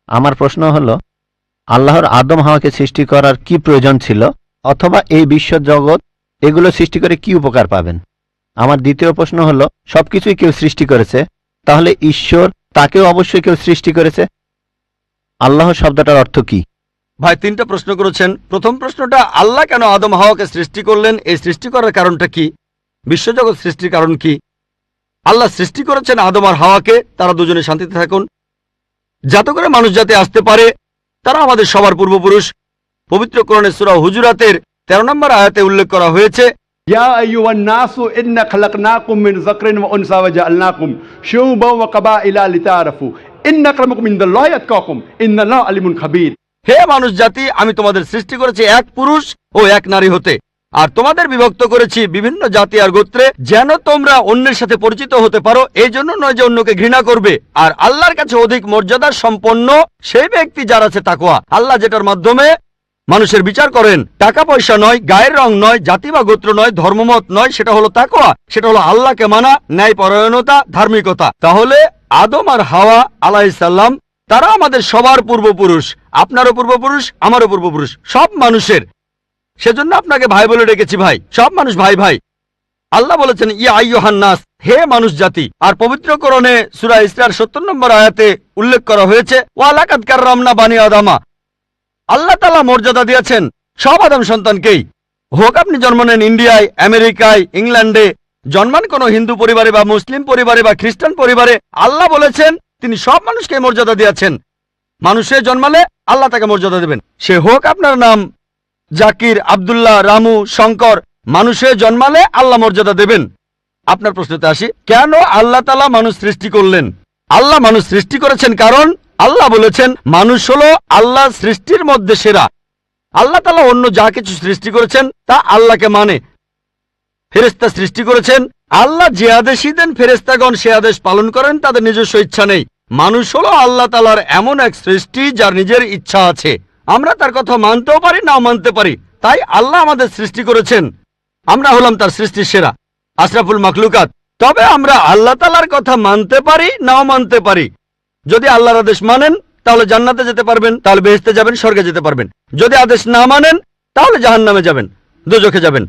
আমার প্রশ্ন হলো, আল্লাহর আদম হাওয়াকে সৃষ্টি করার কি প্রয়োজন ছিল, অথবা এই বিশ্ব জগৎ এগুলো সৃষ্টি করে কি উপকার পাবেন? আমার দ্বিতীয় প্রশ্ন হলো, সবকিছুই কেউ সৃষ্টি করেছে, তাহলে ঈশ্বর তাকেও অবশ্যই কেউ সৃষ্টি করেছে। আল্লাহ শব্দটার অর্থ কি? ভাই 3টা প্রশ্ন করেছেন। প্রথম প্রশ্নটা, আল্লাহ কেন আদম হাওয়াকে সৃষ্টি করলেন, এই সৃষ্টি করার কারণটা কি? বিশ্বজগৎ সৃষ্টির কারণ কি? আল্লাহ সৃষ্টি করেছেন আদম আর হাওয়াকে, তারা দুজনে শান্তিতে থাকুন, যাতে করে মানুষ যাতে আসতে পারে। তারা আমাদের সবার পূর্বপুরুষ। পবিত্র কোরআনে সূরা হুজুরাতের 13 নম্বর আয়াতে উল্লেখ করা হয়েছে, ইয়া আইয়ুহান নাসু ইন্না খালাকনাকুম মিন যাকরিন ওয়া উনসা ওয়া জাআলনাকুম শুউবান ওয়া কাবাইলা লিতাআরাফু ইন্না আক্রামাকুম ইনদাল্লাহি আতকাকুম ইন্নাল্লাহা আলিমুন খাবীর। হে মানুষ জাতি, আমি তোমাদের সৃষ্টি করেছি এক পুরুষ ও এক নারী হতে, আর তোমাদের বিভক্ত করেছি বিভিন্ন জাতি আর গোত্রে, যেন তোমরা অন্যের সাথে পরিচিত হতে পারো। এই জন্য নয় যে অন্যকে ঘৃণা করবে। আর আল্লাহর কাছে অধিক মর্যাদার সম্পন্ন সেই ব্যক্তি যার আছে তাকওয়া। আল্লাহ যেটার মাধ্যমে মানুষের বিচার করেন, টাকা পয়সা নয়, গায়ের রং নয়, জাতি বা গোত্র নয়, ধর্মমত নয়, সেটা হলো তাকওয়া। সেটা হলো আল্লাহকে মানা, ন্যায়পরায়ণতা, ধার্মিকতা। তাহলে আদম আর হাওয়া আলাইহিস সালাম তারা আমাদের সবার পূর্বপুরুষ, আপনারও পূর্বপুরুষ, আমারও পূর্বপুরুষ, সব মানুষের। সেজন্য আপনাকে ভাই বলে ডেকেছি। ভাই, সব মানুষ ভাই ভাই। আল্লাহ বলেছেন ইয়া আইয়ুহান নাস, হে মানুষ জাতি। আর পবিত্র কোরআনে সূরা ইসরার 70 নম্বর আয়াতে উল্লেখ করা হয়েছে, ওয়া লাকাদ কাররামনা বানি আদামা। আল্লাহ তাআলা মর্যাদা দিয়েছেন সব আদম সন্তানকেই। হোক আপনি জন্ম নেন ইন্ডিয়ায়, আমেরিকায়, ইংল্যান্ডে, জন্মান কোনো হিন্দু পরিবারে বা মুসলিম পরিবারে বা খ্রিস্টান পরিবারে, আল্লাহ বলেছেন তিনি সব মানুষকে মর্যাদা দিয়েছেন। মানুষে জন্মালে আল্লাহ তাকে মর্যাদা দেবেন। সে হোক আপনার নাম জাকির, আব্দুল্লাহ, রামু, শঙ্কর, মানুষে জন্মালে আল্লাহ মর্যাদা দেবেন। আপনার প্রশ্নতে আসি, কেন আল্লাহ তাআলা মানুষ সৃষ্টি করলেন? আল্লাহ মানুষ সৃষ্টি করেছেন কারণ আল্লাহ বলেছেন মানুষ হলো আল্লাহ সৃষ্টির মধ্যে সেরা। আল্লাহ তাআলা অন্য যা কিছু সৃষ্টি করেছেন তা আল্লাহকে মানে। ফেরেশতা সৃষ্টি করেছেন, আল্লাহ যে আদেশই দেন ফেরেশতাগণ সে আদেশ পালন করেন, তাদের নিজস্ব ইচ্ছা নেই। মানুষ হলো আল্লাহ তাআলার এমন এক সৃষ্টি যার নিজের ইচ্ছা আছে। আমরা তার কথা মানতেও পারি, নাও মানতে পারি। তাই আল্লাহ আমাদের সৃষ্টি করেছেন, আমরা হলাম তার সৃষ্টির সেরা, আশরাফুল মাখলুকাত। তবে আমরা আল্লাহ তাআলার কথা মানতে পারি, নাও মানতে পারি। যদি আল্লাহর আদেশ মানেন তাহলে জান্নাতে যেতে পারবেন, তাহলে বেহেশতে যাবেন, স্বর্গে যেতে পারবেন। যদি আদেশ না মানেন তাহলে জাহান্নামে যাবেন, দোজখে যাবেন।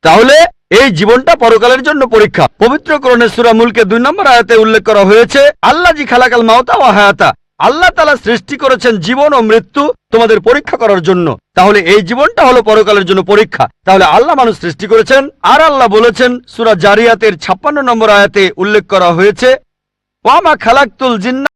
তাহলে এই জীবনটা পরকালের জন্য পরীক্ষা। পবিত্র কোরআনে সূরা মুলকে 2 নম্বর আয়াতে উল্লেখ করা হয়েছে, আল্লাযী খালাকাল মাউতা ওয়া হায়াতা। আল্লাহ তাআলা সৃষ্টি করেছেন জীবন ও মৃত্যু তোমাদের পরীক্ষা করার জন্য। তাহলে এই জীবনটা হলো পরকালের জন্য পরীক্ষা। তাহলে আল্লাহ মানুষ সৃষ্টি করেছেন। আর আল্লাহ বলেছেন সূরা জারিয়াতের 56 নম্বর আয়াতে উল্লেখ করা হয়েছে, ওয়া মা খালাকতুল জিন্না